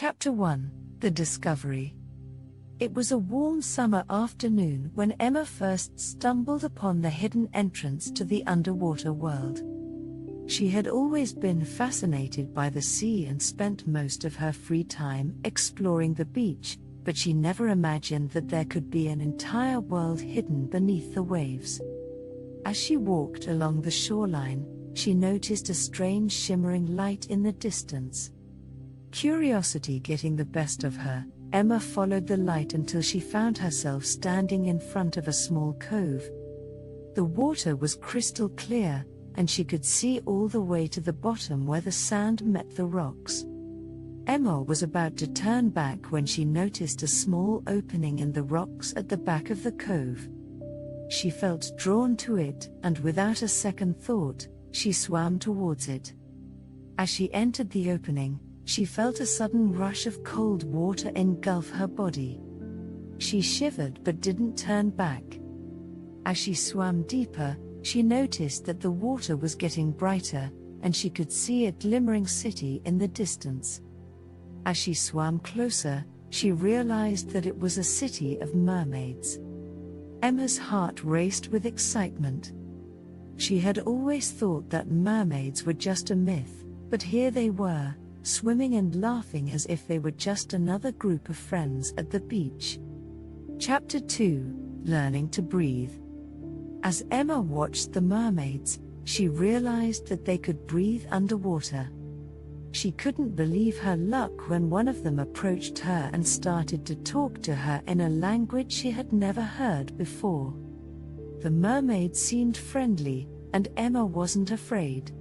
Chapter 1: The Discovery. It was a warm summer afternoon when Emma first stumbled upon the hidden entrance to the underwater world. She had always been fascinated by the sea and spent most of her free time exploring the beach, but she never imagined that there could be an entire world hidden beneath the waves. As she walked along the shoreline, she noticed a strange shimmering light in the distance. Curiosity getting the best of her, Emma followed the light until she found herself standing in front of a small cove. The water was crystal clear, and she could see all the way to the bottom where the sand met the rocks. Emma was about to turn back when she noticed a small opening in the rocks at the back of the cove. She felt drawn to it, and without a second thought, she swam towards it. As she entered the opening, she felt a sudden rush of cold water engulf her body. She shivered but didn't turn back. As she swam deeper, she noticed that the water was getting brighter, and she could see a glimmering city in the distance. As she swam closer, she realized that it was a city of mermaids. Emma's heart raced with excitement. She had always thought that mermaids were just a myth, but here they were, swimming and laughing as if they were just another group of friends at the beach. Chapter 2: Learning to Breathe. As Emma watched the mermaids, she realized that they could breathe underwater. She couldn't believe her luck when one of them approached her and started to talk to her in a language she had never heard before. The mermaids seemed friendly, and Emma wasn't afraid.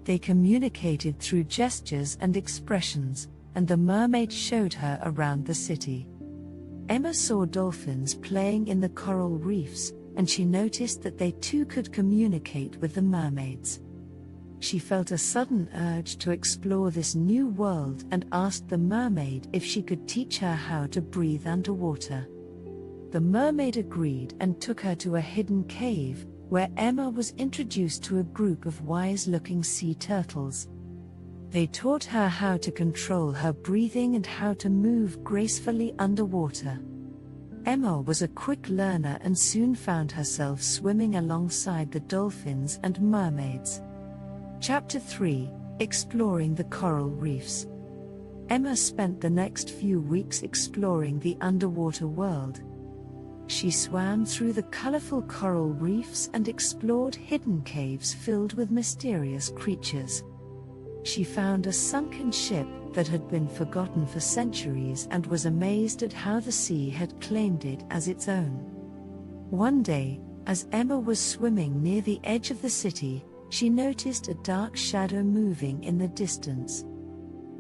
They communicated through gestures and expressions, and the mermaid showed her around the city. Emma saw dolphins playing in the coral reefs, and she noticed that they too could communicate with the mermaids. She felt a sudden urge to explore this new world and asked the mermaid if she could teach her how to breathe underwater. The mermaid agreed and took her to a hidden cave, where Emma was introduced to a group of wise-looking sea turtles. They taught her how to control her breathing and how to move gracefully underwater. Emma was a quick learner and soon found herself swimming alongside the dolphins and mermaids. Chapter 3: Exploring the Coral Reefs. Emma spent the next few weeks exploring the underwater world. She swam through the colorful coral reefs and explored hidden caves filled with mysterious creatures. She found a sunken ship that had been forgotten for centuries and was amazed at how the sea had claimed it as its own. One day, as Emma was swimming near the edge of the city, she noticed a dark shadow moving in the distance.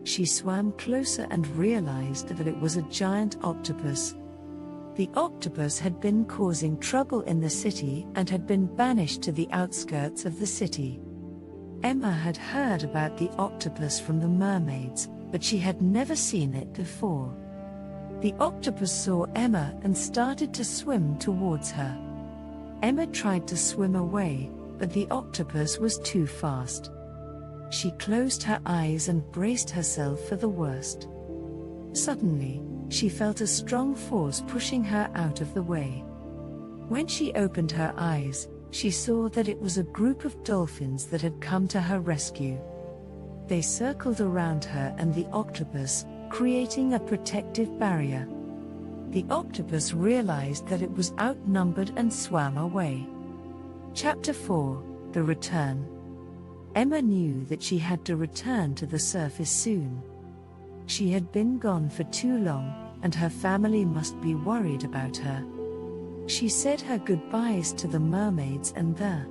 She swam closer and realized that it was a giant octopus. The octopus had been causing trouble in the city and had been banished to the outskirts of the city. Emma had heard about the octopus from the mermaids, but she had never seen it before. The octopus saw Emma and started to swim towards her. Emma tried to swim away, but the octopus was too fast. She closed her eyes and braced herself for the worst. Suddenly, she felt a strong force pushing her out of the way. When she opened her eyes, she saw that it was a group of dolphins that had come to her rescue. They circled around her and the octopus, creating a protective barrier. The octopus realized that it was outnumbered and swam away. Chapter 4: The Return. Emma knew that she had to return to the surface soon. She had been gone for too long, and her family must be worried about her. She said her goodbyes to the mermaids and the